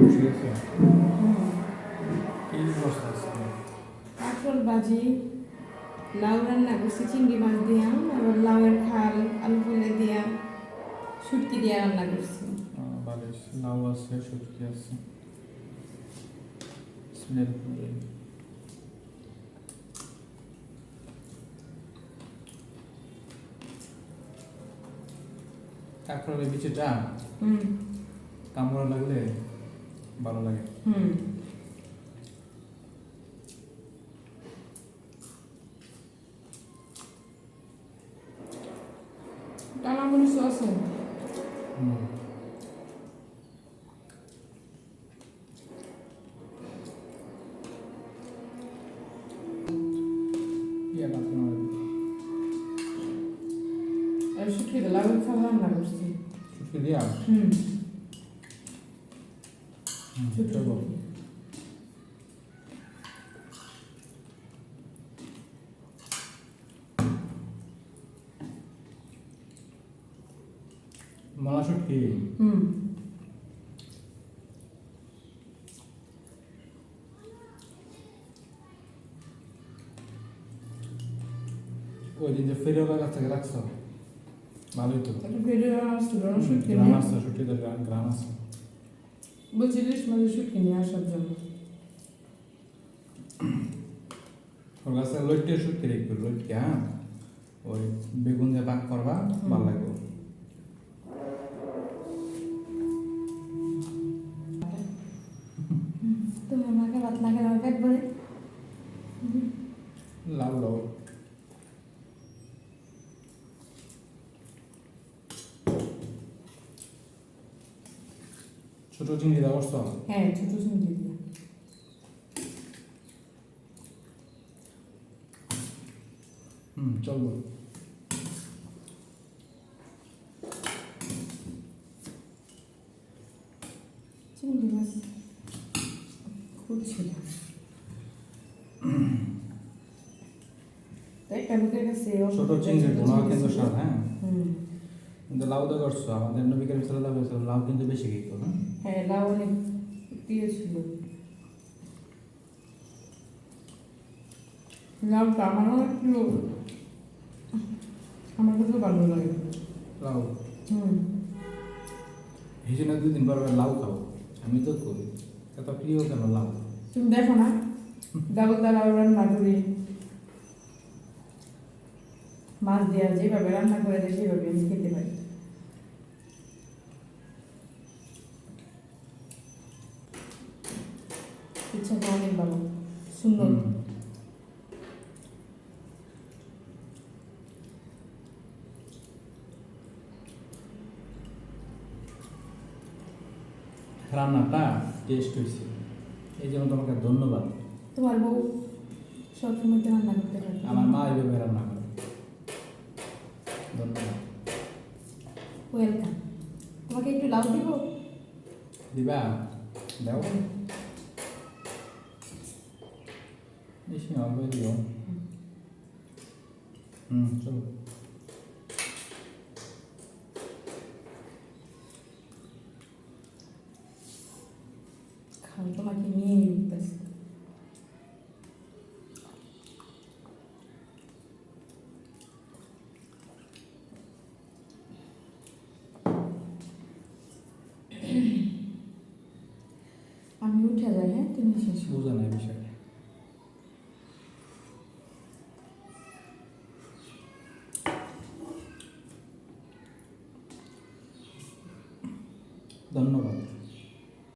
বসে গেছে কি বসে আছে কাঁকরোল ভাজি, লাউ রান্না করছি চিংড়ি মাছ দিয়া, আবার লাউয়ের খাল আলু ফুলে দিয়া, শুটকি দিয়া রান্না করছি। ভালো লাউ আছে শুটকি আছে স্মেল কাঁকড়ালের বিচিটা কামড়া লাগলে ভালো লাগে। টানা মরিচ আছে। আর শুটকি দিয়ে লাউয়ের খাল রান্না করছি। শুটকি দিয়া চলো মলা শুটকি ওই দিন যে ফেরিওয়ালার কাছ থেকে রাখছো ভালোই তো বেড়ে আসছিল না শুটকি গ্রাম নিয়ে। আছে শুটকিদের গ্রাম আছে বলছি ইলিশ মাছের শুটকি নিয়ে আসার জন্য। ওর কাছে লইটে শুটকি রেখে লইটকে হ্যাঁ ওই বেগুন দিয়ে পাক করবা ভালো লাগবে। তুমি আমাকে ভাত না খেলে আমার পেট ভরে। লাউ লাউ ছোট চিংড়ি দেওয়া করছো? হ্যাঁ, ছোট চিংড়ি দিয়ে। চলবো চিংড়ি মাছ খুঁজছিল। একটা লোকের কাছে ছোট চিংড়ি বোনা কিন্তু স্বাদ হ্যাঁ হুম। কিন্তু লাউ দেওয়া করছো আমাদের নবী করিম সাল্লাল্লাহু আলাইহি ওয়াসাল্লাম লাউ কিন্তু বেশি খেত না। হ্যাঁ, লাউ অনেক প্রিয় ছিল। লাউটা আমারও অনেক প্রিয়, আমার কাছে ভালো লাগে। লাউ হুম। এই জন্য 2 দিন পর লাউ খাও আমি তো করি এত প্রিয় কেন লাউ? তুমি দেখো না ডাবলদা লাউ রান্না করি, মাছ দেওয়া যেভাবে রান্না করে দেয় সেভাবে আমি খেতে পারি। ইচ্ছাটা অনেক ভালো, সুন্দর। রান্নাটা টেস্ট হয়েছে এই জন্য তোমাকে ধন্যবাদ। তোমার বউ সবসময় তো রান্না করতে পারে। আমার মা এইভাবে রান্না করে ধন্যবাদ। ওয়েলকাম। তোমাকে একটু লাউ দিব? দিবা দাও বেশি অল্প দিও। চলো খাও, তোমাকে নিয়ে নিতেছি। আমি উঠে যাই, হ্যাঁ তুমি শেষ করো। বোঝা নাই বিষয়টা। ধন্যবাদ।